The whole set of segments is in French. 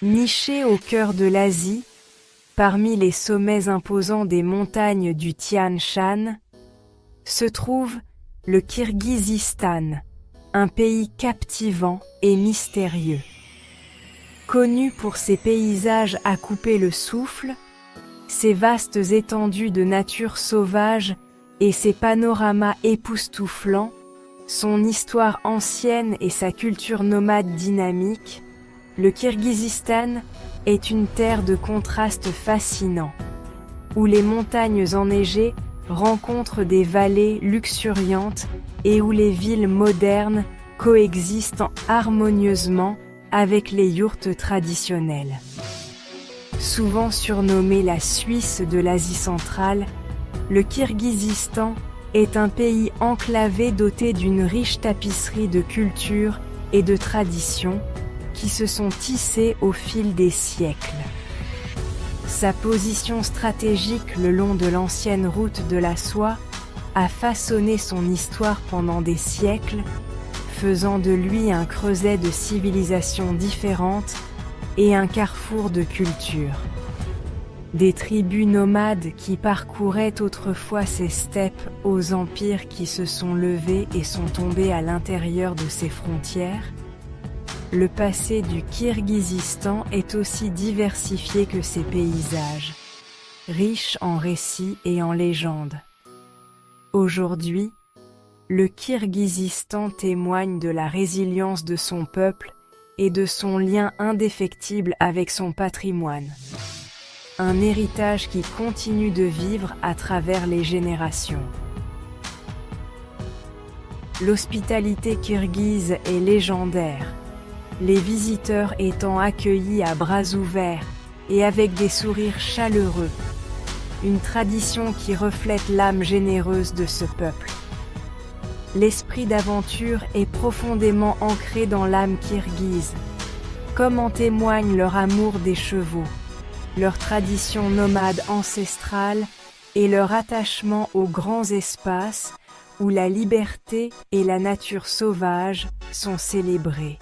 Niché au cœur de l'Asie, parmi les sommets imposants des montagnes du Tian Shan, se trouve le Kirghizistan, un pays captivant et mystérieux. Connu pour ses paysages à couper le souffle, ses vastes étendues de nature sauvage et ses panoramas époustouflants, son histoire ancienne et sa culture nomade dynamique, le Kirghizistan est une terre de contrastes fascinants, où les montagnes enneigées rencontrent des vallées luxuriantes et où les villes modernes coexistent harmonieusement avec les yourtes traditionnelles. Souvent surnommé la Suisse de l'Asie centrale, le Kirghizistan est un pays enclavé doté d'une riche tapisserie de cultures et de traditions qui se sont tissées au fil des siècles. Sa position stratégique le long de l'ancienne route de la soie a façonné son histoire pendant des siècles, faisant de lui un creuset de civilisations différentes et un carrefour de cultures. Des tribus nomades qui parcouraient autrefois ces steppes aux empires qui se sont levés et sont tombés à l'intérieur de ces frontières, le passé du Kirghizistan est aussi diversifié que ses paysages, riche en récits et en légendes. Aujourd'hui, le Kirghizistan témoigne de la résilience de son peuple et de son lien indéfectible avec son patrimoine. Un héritage qui continue de vivre à travers les générations. L'hospitalité kirghize est légendaire, les visiteurs étant accueillis à bras ouverts et avec des sourires chaleureux, une tradition qui reflète l'âme généreuse de ce peuple. L'esprit d'aventure est profondément ancré dans l'âme kirghize, comme en témoigne leur amour des chevaux, leur tradition nomade ancestrale et leur attachement aux grands espaces où la liberté et la nature sauvage sont célébrées.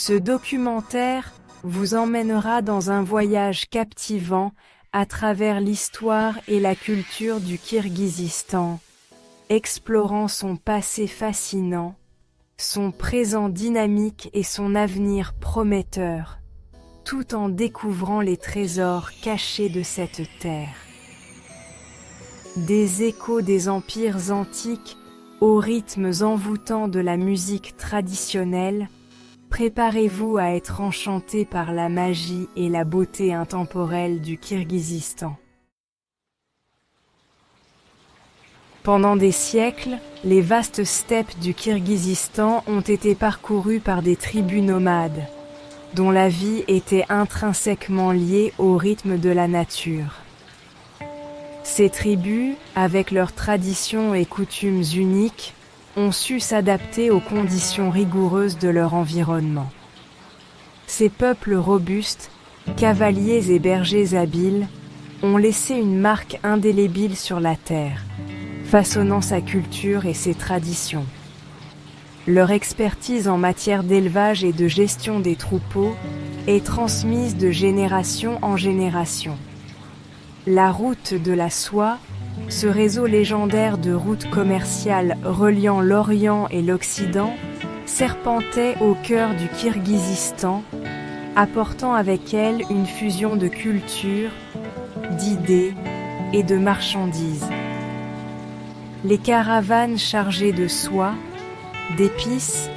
Ce documentaire vous emmènera dans un voyage captivant à travers l'histoire et la culture du Kirghizistan, explorant son passé fascinant, son présent dynamique et son avenir prometteur, tout en découvrant les trésors cachés de cette terre. Des échos des empires antiques aux rythmes envoûtants de la musique traditionnelle, préparez-vous à être enchanté par la magie et la beauté intemporelle du Kirghizistan. Pendant des siècles, les vastes steppes du Kirghizistan ont été parcourues par des tribus nomades, dont la vie était intrinsèquement liée au rythme de la nature. Ces tribus, avec leurs traditions et coutumes uniques, ont su s'adapter aux conditions rigoureuses de leur environnement. Ces peuples robustes, cavaliers et bergers habiles, ont laissé une marque indélébile sur la terre, façonnant sa culture et ses traditions. Leur expertise en matière d'élevage et de gestion des troupeaux est transmise de génération en génération. La route de la soie, ce réseau légendaire de routes commerciales reliant l'Orient et l'Occident, serpentait au cœur du Kirghizistan, apportant avec elle une fusion de cultures, d'idées et de marchandises. Les caravanes chargées de soie, d'épices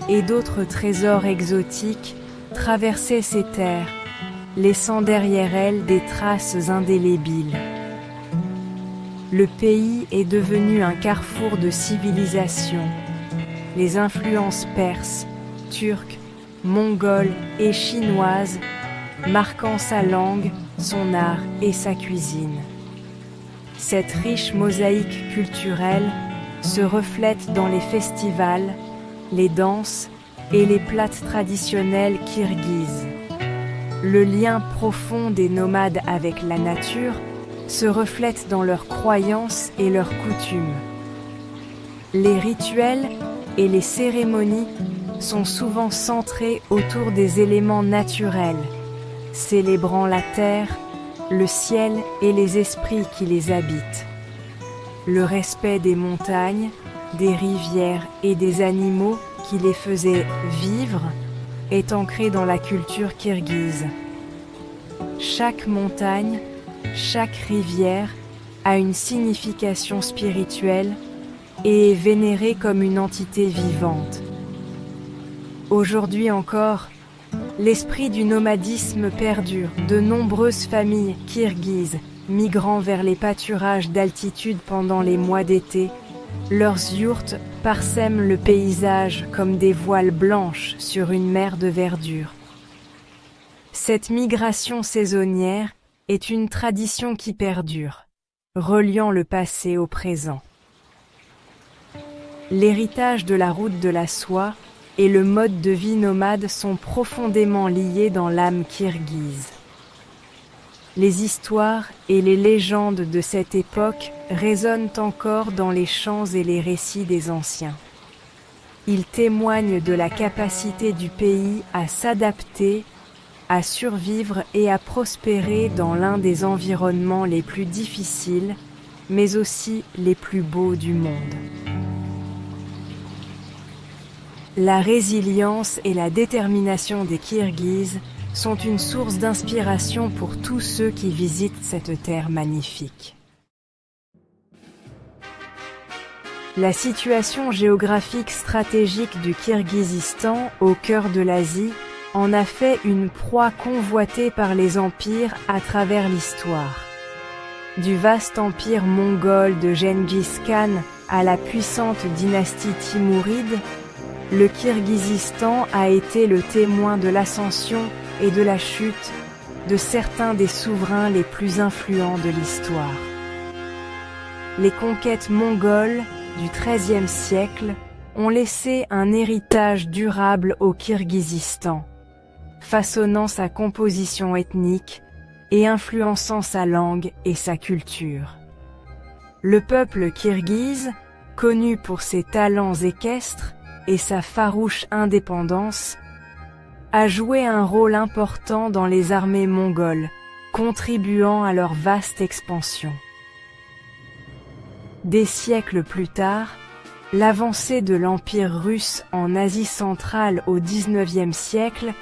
et d'autres trésors exotiques traversaient ces terres, laissant derrière elles des traces indélébiles. Le pays est devenu un carrefour de civilisations. Les influences perses, turques, mongoles et chinoises, marquant sa langue, son art et sa cuisine. Cette riche mosaïque culturelle se reflète dans les festivals, les danses et les plats traditionnels kirghizes. Le lien profond des nomades avec la nature se reflète dans leurs croyances et leurs coutumes. Les rituels et les cérémonies sont souvent centrés autour des éléments naturels, célébrant la terre, le ciel et les esprits qui les habitent. Le respect des montagnes, des rivières et des animaux qui les faisaient vivre est ancré dans la culture kirghize. Chaque montagne, chaque rivière a une signification spirituelle et est vénérée comme une entité vivante. Aujourd'hui encore, l'esprit du nomadisme perdure. De nombreuses familles kirghizes migrant vers les pâturages d'altitude pendant les mois d'été, leurs yourtes parsèment le paysage comme des voiles blanches sur une mer de verdure. Cette migration saisonnière est une tradition qui perdure, reliant le passé au présent. L'héritage de la route de la soie et le mode de vie nomade sont profondément liés dans l'âme kirghize. Les histoires et les légendes de cette époque résonnent encore dans les chants et les récits des anciens. Ils témoignent de la capacité du pays à s'adapter, à survivre et à prospérer dans l'un des environnements les plus difficiles, mais aussi les plus beaux du monde. La résilience et la détermination des Kirghizes sont une source d'inspiration pour tous ceux qui visitent cette terre magnifique. La situation géographique stratégique du Kirghizistan, au cœur de l'Asie, en a fait une proie convoitée par les empires à travers l'histoire. Du vaste empire mongol de Gengis Khan à la puissante dynastie timouride, le Kirghizistan a été le témoin de l'ascension et de la chute de certains des souverains les plus influents de l'histoire. Les conquêtes mongoles du XIIIe siècle ont laissé un héritage durable au Kirghizistan, façonnant sa composition ethnique et influençant sa langue et sa culture. Le peuple kirghize, connu pour ses talents équestres et sa farouche indépendance, a joué un rôle important dans les armées mongoles, contribuant à leur vaste expansion. Des siècles plus tard, l'avancée de l'Empire russe en Asie centrale au XIXe siècle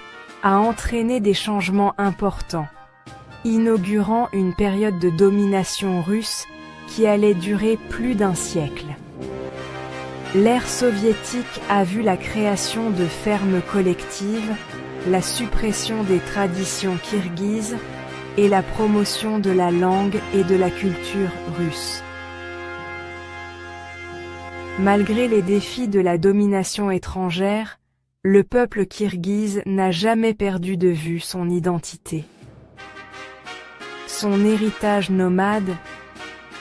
a entraîné des changements importants, inaugurant une période de domination russe qui allait durer plus d'un siècle. L'ère soviétique a vu la création de fermes collectives, la suppression des traditions kirghizes et la promotion de la langue et de la culture russe. Malgré les défis de la domination étrangère, le peuple kirghize n'a jamais perdu de vue son identité. Son héritage nomade,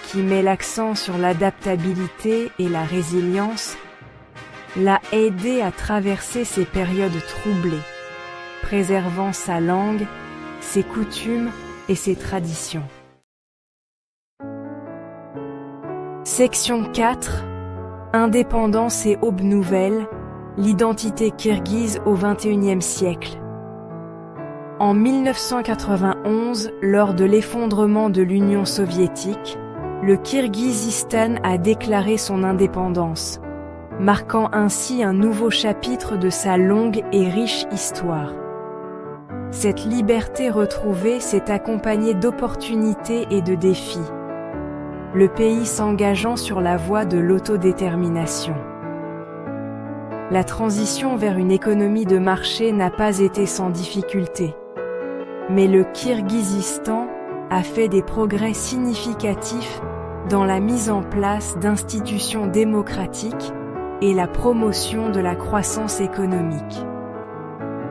qui met l'accent sur l'adaptabilité et la résilience, l'a aidé à traverser ces périodes troublées, préservant sa langue, ses coutumes et ses traditions. Section 4. Indépendance et aube nouvelle, l'identité kirghize au XXIe siècle. En 1991, lors de l'effondrement de l'Union soviétique, le Kirghizistan a déclaré son indépendance, marquant ainsi un nouveau chapitre de sa longue et riche histoire. Cette liberté retrouvée s'est accompagnée d'opportunités et de défis, le pays s'engageant sur la voie de l'autodétermination. La transition vers une économie de marché n'a pas été sans difficulté, mais le Kirghizistan a fait des progrès significatifs dans la mise en place d'institutions démocratiques et la promotion de la croissance économique.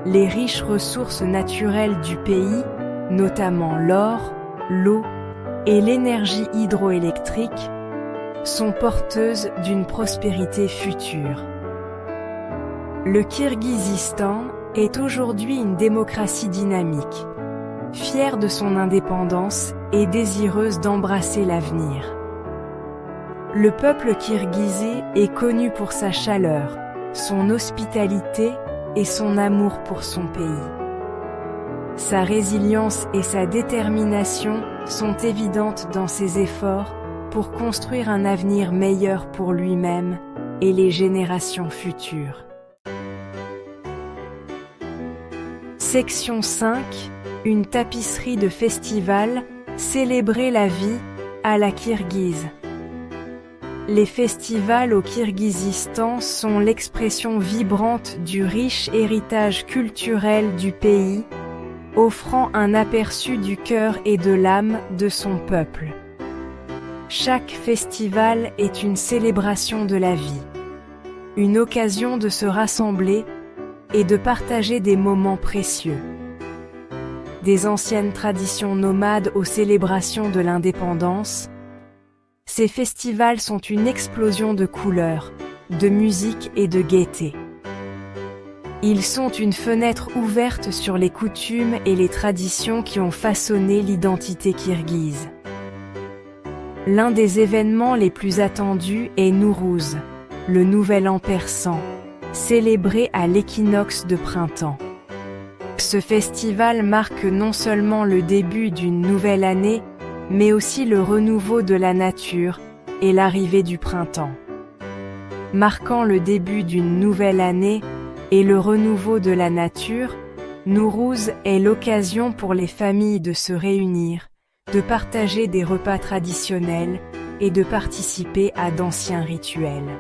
Les riches ressources naturelles du pays, notamment l'or, l'eau et l'énergie hydroélectrique, sont porteuses d'une prospérité future. Le Kirghizistan est aujourd'hui une démocratie dynamique, fière de son indépendance et désireuse d'embrasser l'avenir. Le peuple kirghize est connu pour sa chaleur, son hospitalité et son amour pour son pays. Sa résilience et sa détermination sont évidentes dans ses efforts pour construire un avenir meilleur pour lui-même et les générations futures. Section 5. Une tapisserie de festival, célébrer la vie à la Kirghize. Les festivals au Kirghizistan sont l'expression vibrante du riche héritage culturel du pays, offrant un aperçu du cœur et de l'âme de son peuple. Chaque festival est une célébration de la vie, une occasion de se rassembler et de partager des moments précieux. Des anciennes traditions nomades aux célébrations de l'indépendance, ces festivals sont une explosion de couleurs, de musique et de gaieté. Ils sont une fenêtre ouverte sur les coutumes et les traditions qui ont façonné l'identité kirghize. L'un des événements les plus attendus est Nowrouz, le Nouvel An persan, célébré à l'équinoxe de printemps. Ce festival marque non seulement le début d'une nouvelle année, mais aussi le renouveau de la nature et l'arrivée du printemps. Marquant le début d'une nouvelle année et le renouveau de la nature, Nowrouz est l'occasion pour les familles de se réunir, de partager des repas traditionnels et de participer à d'anciens rituels.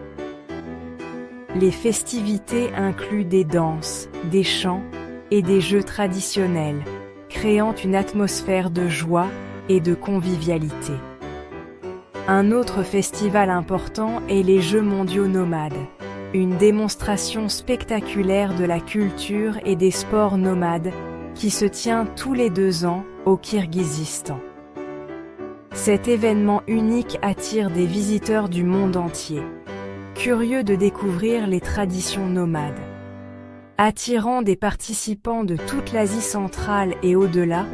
Les festivités incluent des danses, des chants et des jeux traditionnels, créant une atmosphère de joie et de convivialité. Un autre festival important est les Jeux mondiaux nomades, une démonstration spectaculaire de la culture et des sports nomades qui se tient tous les 2 ans au Kirghizistan. Cet événement unique attire des visiteurs du monde entier, curieux de découvrir les traditions nomades. Attirant des participants de toute l'Asie centrale et au-delà,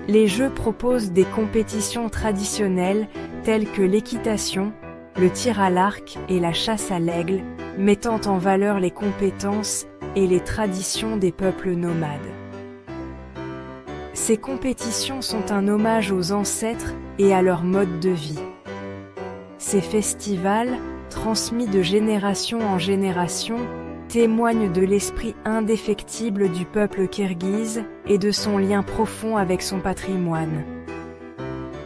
les Jeux proposent des compétitions traditionnelles telles que l'équitation, le tir à l'arc et la chasse à l'aigle, mettant en valeur les compétences et les traditions des peuples nomades. Ces compétitions sont un hommage aux ancêtres et à leur mode de vie. Ces festivals, transmis de génération en génération, témoignent de l'esprit indéfectible du peuple kirghize et de son lien profond avec son patrimoine.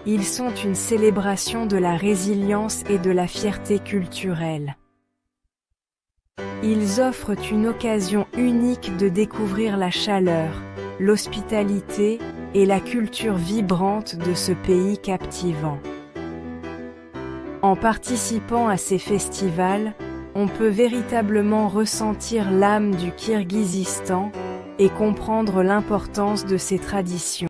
Ils sont une célébration de la résilience et de la fierté culturelle. Ils offrent une occasion unique de découvrir la chaleur, l'hospitalité et la culture vibrante de ce pays captivant. En participant à ces festivals, on peut véritablement ressentir l'âme du Kirghizistan et comprendre l'importance de ses traditions.